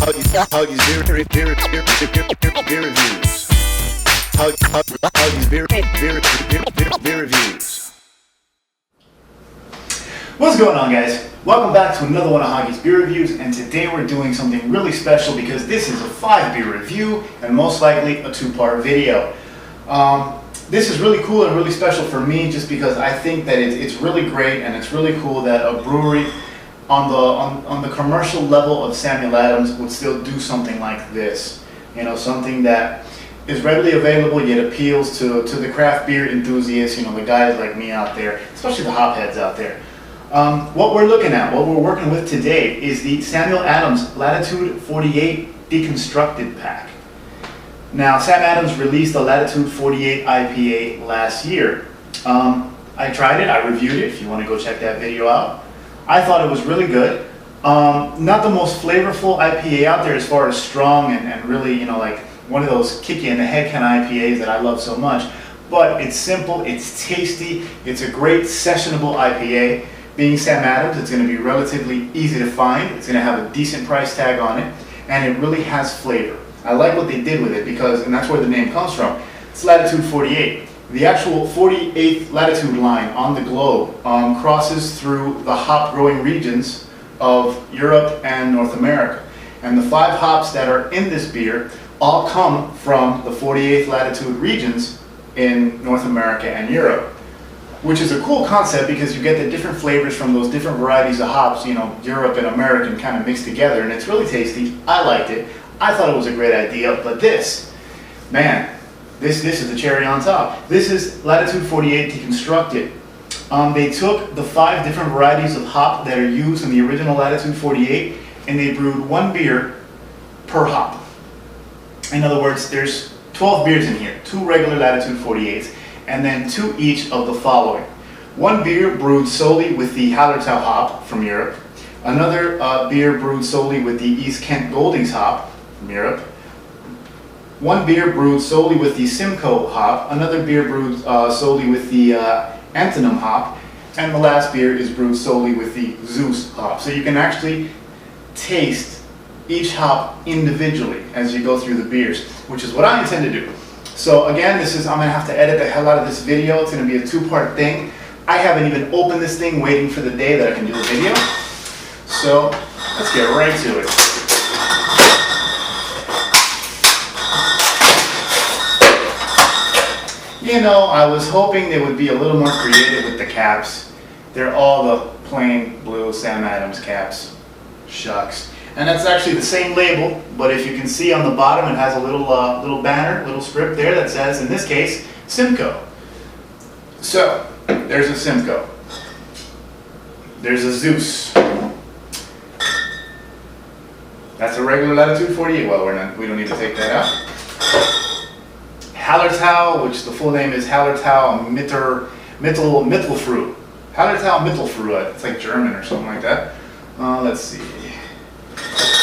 Hoggie's beer reviews. Hoggie's beer reviews. What's going on, guys? Welcome back to another one of Hoggie's beer reviews, and today we're doing something really special because this is a 5-beer review and most likely a 2-part video. This is really cool and really special for me just because I think that it's really great and it's really cool that a brewery on the commercial level of Samuel Adams would still do something like this. You know, something that is readily available yet appeals to the craft beer enthusiasts, you know, the guys like me out there, especially the hopheads out there. What we're looking at, what we're working with today is the Samuel Adams Latitude 48 Deconstructed pack. Now, Sam Adams released the Latitude 48 IPA last year. I tried it, I reviewed it, if you want to go check that video out. I thought it was really good. Not the most flavorful IPA out there as far as strong and really, you know, like one of those kick you in the head kind of IPAs that I love so much. But it's simple, it's tasty, it's a great sessionable IPA. Being Sam Adams, it's going to be relatively easy to find, it's going to have a decent price tag on it, and it really has flavor. I like what they did with it because, and that's where the name comes from, it's Latitude 48. The actual 48th latitude line on the globe crosses through the hop growing regions of Europe and North America. And the 5 hops that are in this beer all come from the 48th latitude regions in North America and Europe, which is a cool concept because you get the different flavors from those different varieties of hops, you know, Europe and American kind of mixed together, and it's really tasty. I liked it. I thought it was a great idea, but this, man, this is the cherry on top. This is Latitude 48 Deconstructed. They took the 5 different varieties of hop that are used in the original Latitude 48 and they brewed 1 beer per hop. In other words, there's 12 beers in here, 2 regular Latitude 48s, and then 2 each of the following. 1 beer brewed solely with the Hallertau hop from Europe, another beer brewed solely with the East Kent Goldings hop from Europe, 1 beer brewed solely with the Simcoe hop, another beer brewed solely with the Antonum hop, and the last beer is brewed solely with the Zeus hop. So you can actually taste each hop individually as you go through the beers, which is what I intend to do. So again, I'm going to have to edit the hell out of this video. It's going to be a 2-part thing. I haven't even opened this thing waiting for the day that I can do a video. So let's get right to it. You know, I was hoping they would be a little more creative with the caps. They're all the plain blue Sam Adams caps. Shucks. And that's actually the same label, but if you can see on the bottom, it has a little banner, little strip there that says, in this case, Simcoe. So, there's a Simcoe. There's a Zeus. That's a regular Latitude 48. Well, we don't need to take that out. Hallertau, which the full name is Hallertau Mittelfrüh. Hallertau Mittelfrüh. It's like German or something like that. Let's see.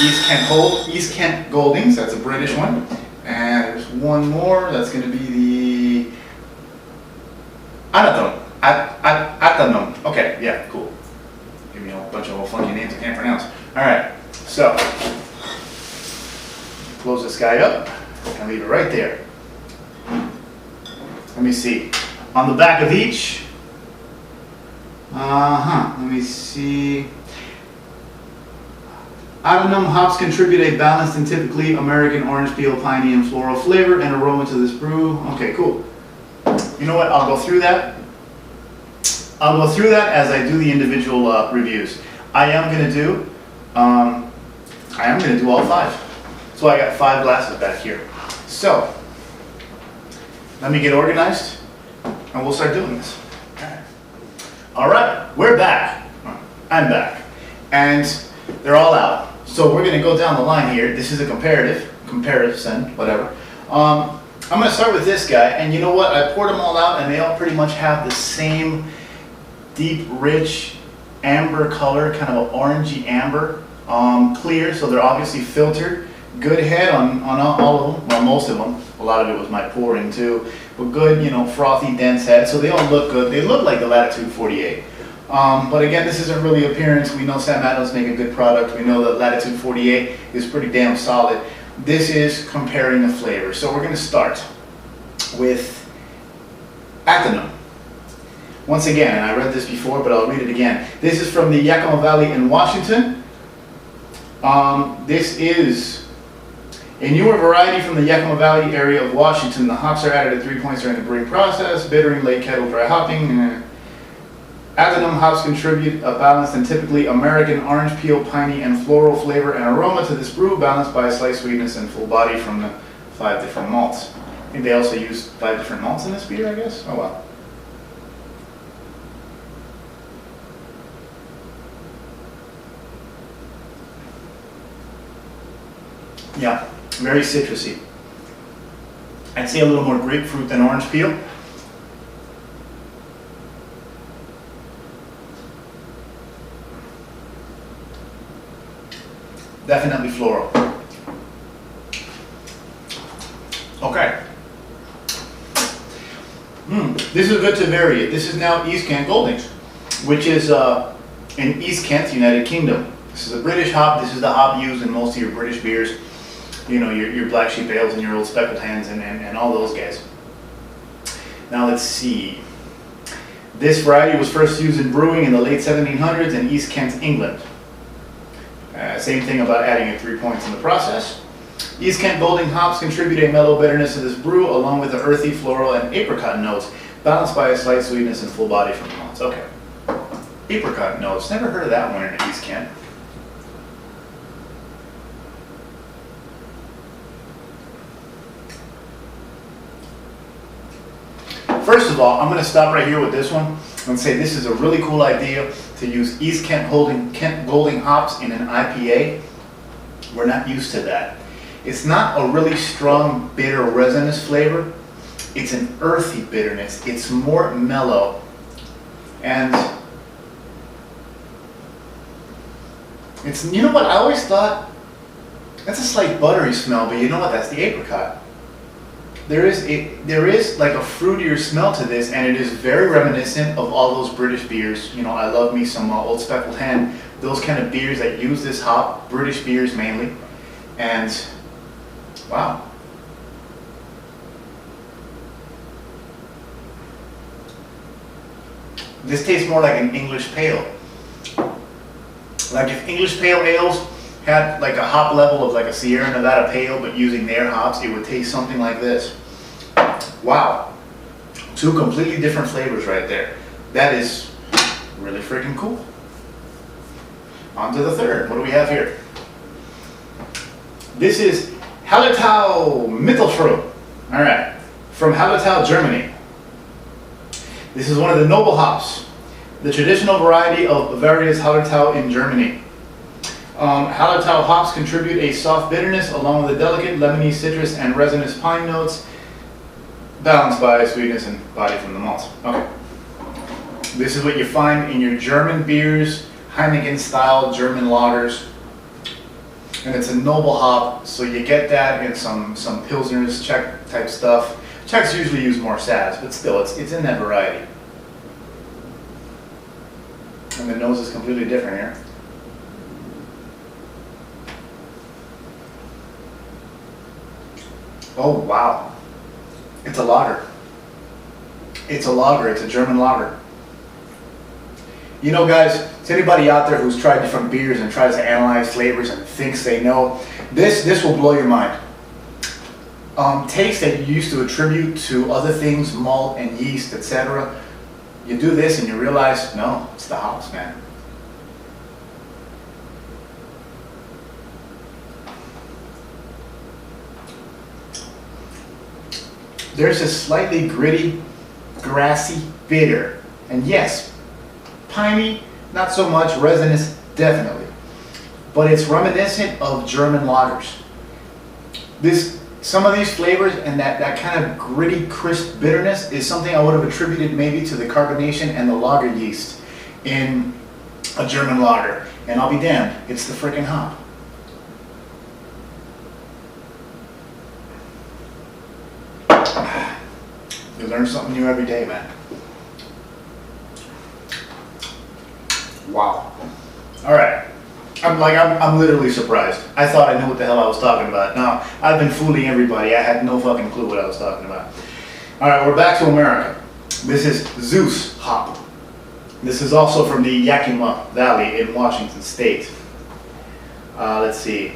East Kent Goldings, that's a British one. And there's one more, that's going to be the Antonum. Okay, yeah, cool. Give me a whole bunch of old funky names I can't pronounce. Alright, so close this guy up and leave it right there. Let me see. On the back of each, let me see. Antonum hops contribute a balanced and typically American orange peel, piney, and floral flavor and aroma to this brew. Okay, cool. You know what? I'll go through that. I'll go through that as I do the individual reviews. I am going to do all 5. So I got 5 glasses back here. So let me get organized and we'll start doing this. All right, we're back. I'm back. And they're all out. So we're going to go down the line here. This is a comparison, whatever. I'm going to start with this guy, and you know what? I poured them all out, and they all pretty much have the same deep, rich amber color, kind of an orangey amber, clear, so they're obviously filtered. Good head on all of them, well, most of them. A lot of it was my pouring too, but good, you know, frothy, dense head. So they all look good. They look like the Latitude 48. But again, this isn't really appearance. We know Sam Adams make a good product. We know that Latitude 48 is pretty damn solid. This is comparing the flavor. So we're going to start with Adams. Once again, and I read this before, but I'll read it again. This is from the Yakima Valley in Washington. This is a newer variety from the Yakima Valley area of Washington. The hops are added at 3 points during the brewing process. Bittering, late kettle, dry hopping. Adams hops contribute a balanced and typically American orange peel, piney, and floral flavor and aroma to this brew, balanced by a slight sweetness and full body from the 5 different malts. I think they also used 5 different malts in this beer, I guess. Oh well. Yeah, very citrusy. I'd say a little more grapefruit than orange peel. Definitely floral. Okay. This is good to vary it. This is now East Kent Goldings, which is in East Kent, United Kingdom. This is a British hop. This is the hop used in most of your British beers. You know, your Black Sheep Ales and your Old Speckled Hens and all those guys. Now let's see. This variety was first used in brewing in the late 1700s in East Kent, England. Same thing about adding at 3 points in the process. East Kent Golding hops contribute a mellow bitterness to this brew, along with the earthy, floral, and apricot notes, balanced by a slight sweetness and full body from the malts. Okay. Apricot notes. Never heard of that one in East Kent. First of all, I'm going to stop right here with this one and say this is a really cool idea to use East Kent Golding hops in an IPA. We're not used to that. It's not a really strong, bitter, resinous flavor. It's an earthy bitterness. It's more mellow. And it's, you know what, I always thought, that's a slight buttery smell, but you know what, that's the apricot. There is like a fruitier smell to this, and it is very reminiscent of all those British beers. You know, I love me some Old Speckled Hen, those kind of beers that use this hop, British beers mainly. And wow. This tastes more like an English pale. Like if English pale ales had like a hop level of like a Sierra Nevada pale, but using their hops, it would taste something like this. Wow. 2 completely different flavors right there. That is really freaking cool. On to the third. What do we have here? This is Hallertau Mittelfrüh. All right. From Hallertau, Germany. This is one of the noble hops, the traditional variety of various Hallertau in Germany. Hallertau hops contribute a soft bitterness along with a delicate lemony citrus and resinous pine notes, balanced by sweetness and body from the malts. Okay. This is what you find in your German beers, Heineken style German lagers. And it's a noble hop, so you get that in some Pilsners, Czech type stuff. Czechs usually use more Saaz, but still it's in that variety. And the nose is completely different here. Oh wow, it's a lager. It's a lager, it's a German lager. You know guys, to anybody out there who's tried different beers and tries to analyze flavors and thinks they know, this will blow your mind. Taste that you used to attribute to other things, malt and yeast, etc. You do this and you realize, no, it's the hops, man. There's a slightly gritty, grassy, bitter, and yes, piney, not so much, resinous, definitely. But it's reminiscent of German lagers. Some of these flavors and that kind of gritty, crisp bitterness is something I would have attributed maybe to the carbonation and the lager yeast in a German lager. And I'll be damned, it's the frickin' hop. You learn something new every day, man. Wow. All right. I'm literally surprised. I thought I knew what the hell I was talking about. No, I've been fooling everybody. I had no fucking clue what I was talking about. All right, we're back to America. This is Zeus hop. This is also from the Yakima Valley in Washington State. Let's see.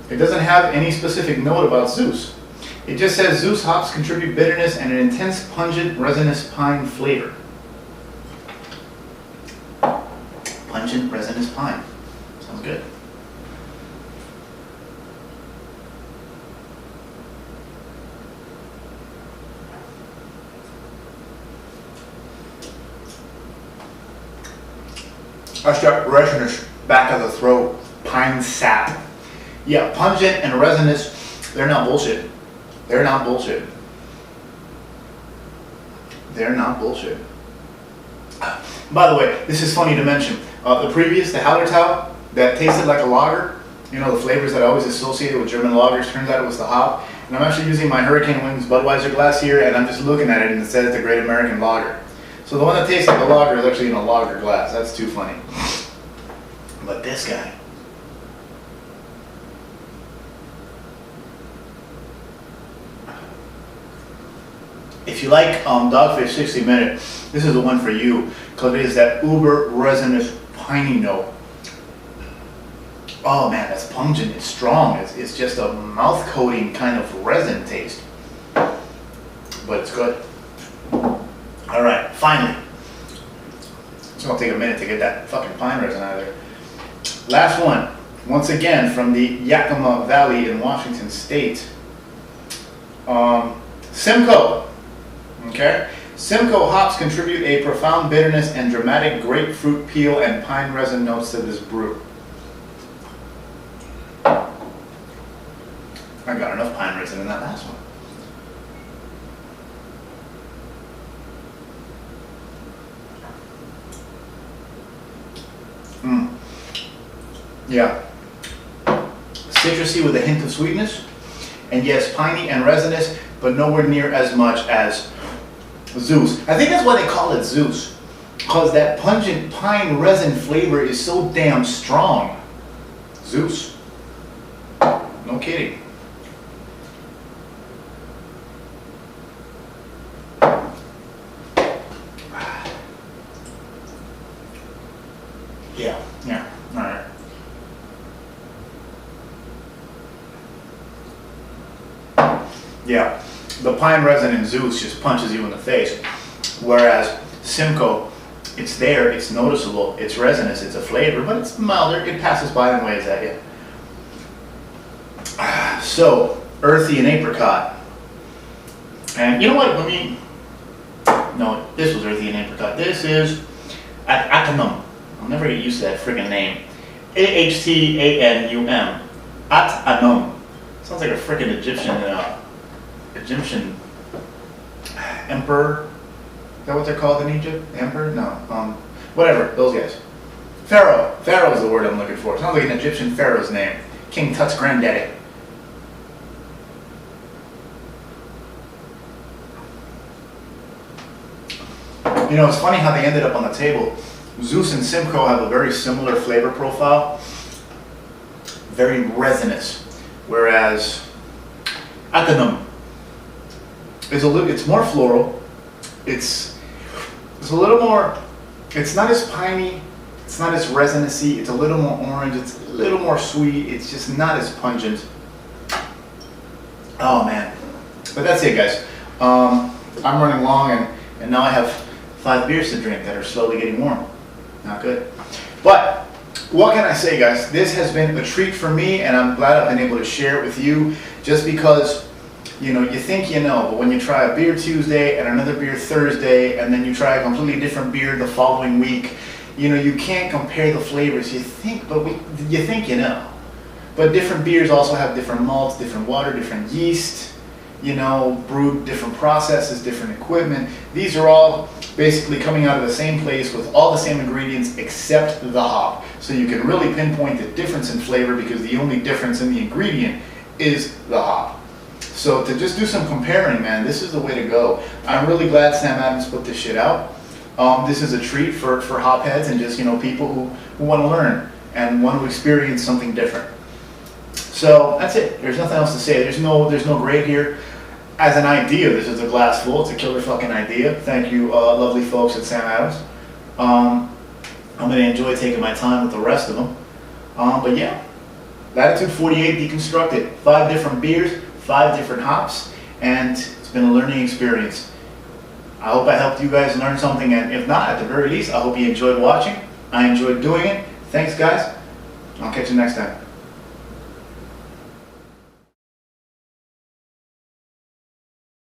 It doesn't have any specific note about Zeus. It just says Zeus hops contribute bitterness and an intense, pungent, resinous pine flavor. Pungent, resinous pine. Sounds good. I start resinous back of the throat, pine sap. Yeah, pungent and resinous, they're not bullshit. They're not bullshit. They're not bullshit. By the way, this is funny to mention. The previous, the Hallertau, that tasted like a lager, you know, the flavors that I always associated with German lagers, turns out it was the hop. And I'm actually using my Hurricane Wings Budweiser glass here, and I'm just looking at it and it says the Great American Lager. So the one that tastes like a lager is actually in a lager glass. That's too funny. But this guy. If you like Dogfish 60 Minute, this is the one for you, because it is that uber resinous piney note. Oh man, that's pungent, it's strong, it's just a mouth coating kind of resin taste. But it's good. Alright, finally. It's gonna take a minute to get that fucking pine resin out of there. Last one, once again from the Yakima Valley in Washington State. Simcoe. Okay? Simcoe hops contribute a profound bitterness and dramatic grapefruit peel and pine resin notes to this brew. I got enough pine resin in that last one. Yeah. Citrusy with a hint of sweetness. And yes, piney and resinous, but nowhere near as much as Zeus. I think that's why they call it Zeus. Because that pungent pine resin flavor is so damn strong. Zeus. No kidding. Yeah, alright. Yeah, the pine resin in Zeus just punches you in the face. Whereas Simcoe, it's there, it's noticeable, it's resinous, it's a flavor, but it's milder, it passes by and waves at you. So, earthy and apricot. And you know what, no, this was earthy and apricot. This is Atanum. I'll never get used to that friggin' name. Ahtanum. Atanum. Sounds like a friggin' Egyptian emperor. Is that what they're called in Egypt? Emperor? No. Whatever, those guys. Pharaoh. Pharaoh is the word I'm looking for. Sounds like an Egyptian pharaoh's name. King Tut's granddaddy. You know, it's funny how they ended up on the table. Zeus and Simcoe have a very similar flavor profile. Very resinous. Whereas Atanum is it's more floral. It's a little more, it's not as piney, it's not as resinousy, it's a little more orange, it's a little more sweet, it's just not as pungent. Oh man. But that's it, guys. I'm running long and now I have 5 beers to drink that are slowly getting warm. Not good. But what can I say, guys? This has been a treat for me, and I'm glad I've been able to share it with you, just because, you know, you think you know, but when you try a beer Tuesday and another beer Thursday, and then you try a completely different beer the following week, you know, you can't compare the flavors. You think, you think you know. But different beers also have different malts, different water, different yeast, you know, brewed different processes, different equipment. These are all basically coming out of the same place with all the same ingredients except the hop. So you can really pinpoint the difference in flavor because the only difference in the ingredient is the hop. So to just do some comparing, man, this is the way to go. I'm really glad Sam Adams put this shit out. This is a treat for hopheads and just, you know, people who want to learn and want to experience something different. So that's it. There's nothing else to say. There's no grade here. As an idea, this is a glass full. It's a killer fucking idea. Thank you, lovely folks at Sam Adams. I'm going to enjoy taking my time with the rest of them. But yeah, Latitude 48 Deconstructed. 5 different beers, 5 different hops, and it's been a learning experience. I hope I helped you guys learn something, and if not, at the very least, I hope you enjoyed watching. I enjoyed doing it. Thanks, guys. I'll catch you next time.